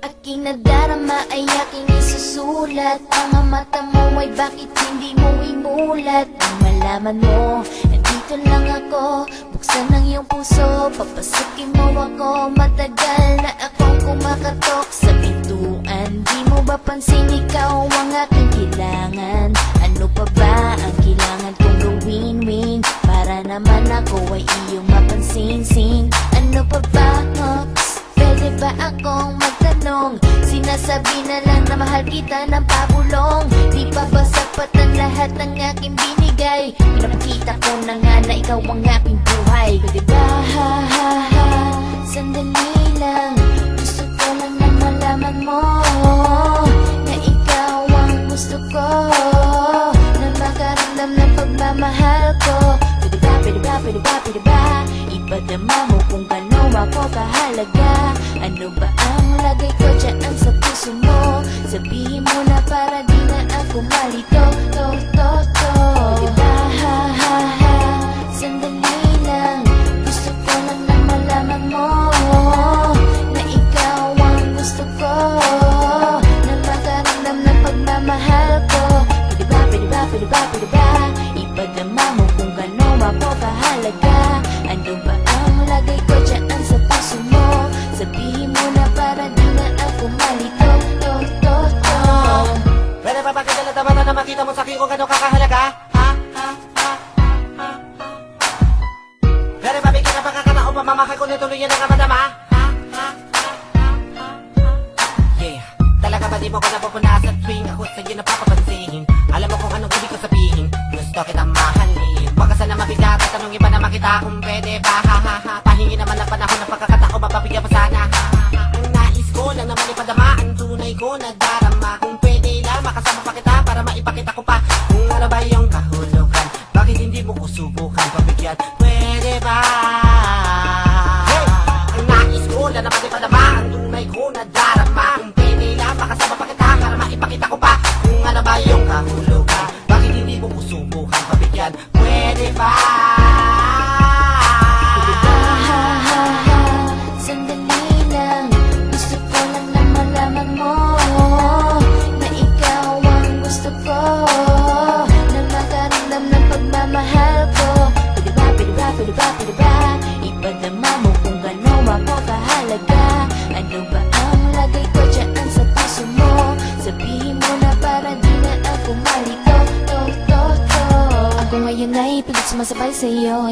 Aking nadarama ay aking isusulat. Mga mata mo ay bakit hindi mo imulat? Ang malaman mo, nandito lang ako. Buksan ang iyong puso, papasukin mo ako. Matagal na akong kumakatok sa pintuan. Di mo ba pansin ikaw ang aking kailangan? Ano pa ba ang kailangan kong gawin? Para naman ako ay iyong mapansin-sin. Ano pa ba, pwede ba akong magtanong? Sinasabi na lang na mahal kita ng pabulong. Di pa ba sapat ang lahat ng aking binigay? Pinapakita ko na nga na ikaw ang aking buhay. Pwede ba, sandali lang. Gusto ko lang na malaman mo na ikaw ang gusto ko, na makaramdam ng pagmamahal ko. Pwede ba, pwede ba, pwede ba, pwede ba? Ipadama mo kung paano ako kahalaga. Ano ba ang lagay ko dyan sa puso mo? Sabihin mo na para di na ako malito. Pwede ba, sandali lang. Gusto ko lang na malaman mo na ikaw ang gusto ko, na makaramdam ng pagmamahal ko. Pwede ba, pwede ba, pwede ba, pwede ba? Ipadama mo kung gaano ako kahalaga. Ano ba ang lagay ko dyan sa puso mo? Sabihin mo na para di na ako malito. Pwede ba pagkakala naman na makita mo sa akin kung gano'n kakahalaga? Pwede ba bigyan na pagkakataon mamamahal ko nito luyan ang kamadama? Yeah, talaga ba di mo ko napupunasan tuwing ako sa'yo napapapansin? Alam mo kung anong ibig ko sabihin, gusto kitang mahalin. Baka sana mabigat at tanongin pa naman kita kung pwede ba, pahingi naman ang panahon ng pagkakataon, mapapigyan pa sana, Ang nais ko lang naman ipadama ang tunay ko na darama. Kung pwede lang makasama pa kita para maipakita ko pa kung ano ba yung kahulugan. Bakit hindi mo ko subukan pabigyan? Pwede ba? Hey! Ang nais ko lang naman ipadama ang tunay ko na darama. Kung pwede lang makasama pa kita para maipakita ko pa kung ano ba yung kahulugan. Bakit hindi mo ko subukan pabigyan? Pwede ba? Sandali lang. Gusto ko lang na malaman mo na ikaw ang gusto ko, na makaramdam ng pagmamahal ko. Pwede ba, pwede ba, pwede ba, pwede ba? Ipadama mo kung gano'n ako kahalaga. Ano ba ang lagay ko dyan sa puso mo? Sabihin mo na para di na ako malito. Ako ngayon ay pilit sumasabay sa'yo,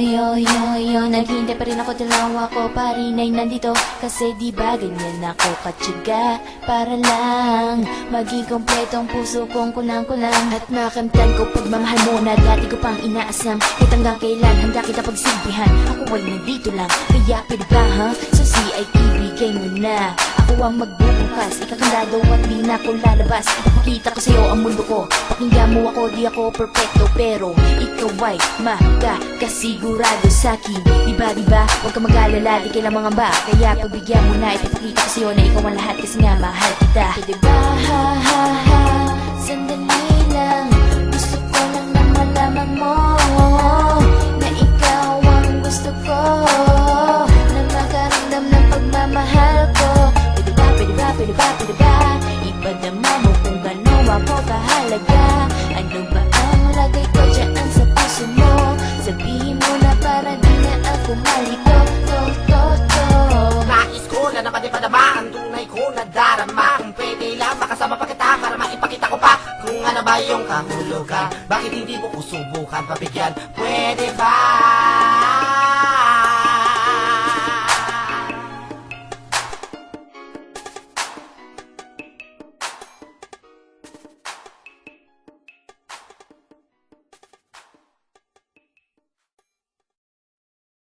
naghihintay pa rin ako, dalawa ko pa rin ay nandito. Kasi di ba ganyan ako katyaga, para lang maging kompletong puso kong kulang-kulang. At makamtan ko pagmamahal mo na dati ko pang inaasam. Kahit hanggang kailan handa kita pagsilbihan, ako ay nandito lang. Kaya pwede ba, susi ay ibigay mo na. Ako ang magbubukas, ikakandado at di na ako lalabas. Ipakita ko sa'yo ang mundo ko, pakinggan mo ako, di ako perfecto, pero ikaw ay makakasigurado sa'kin. Diba, huwag ka mag-alala, di kailang mga ba. Kaya pagbigyan mo na, ipapakita ko sa'yo na ikaw ang lahat, kasi nga mahal kita. Pwede ba, sandali lang. Gusto ko lang na malaman mo na ikaw ang gusto ko, na makaramdam ng pagmamahal ko. Pwede ba, pwede ba, pwede ba, pwede ba? Ipadama mo kung gano'n ako kahalaga. Ano ba ang lagay ko dyan sa puso mo? Sabihin mo na para di na ako malito. Nais ko na naman ipadama ang tunay ko na darama. Kung pwede lang makasama pa kita para maipakita ko pa kung ano ba yung kahulugan. Bakit hindi mo ko subukan pabigyan? Pwede ba?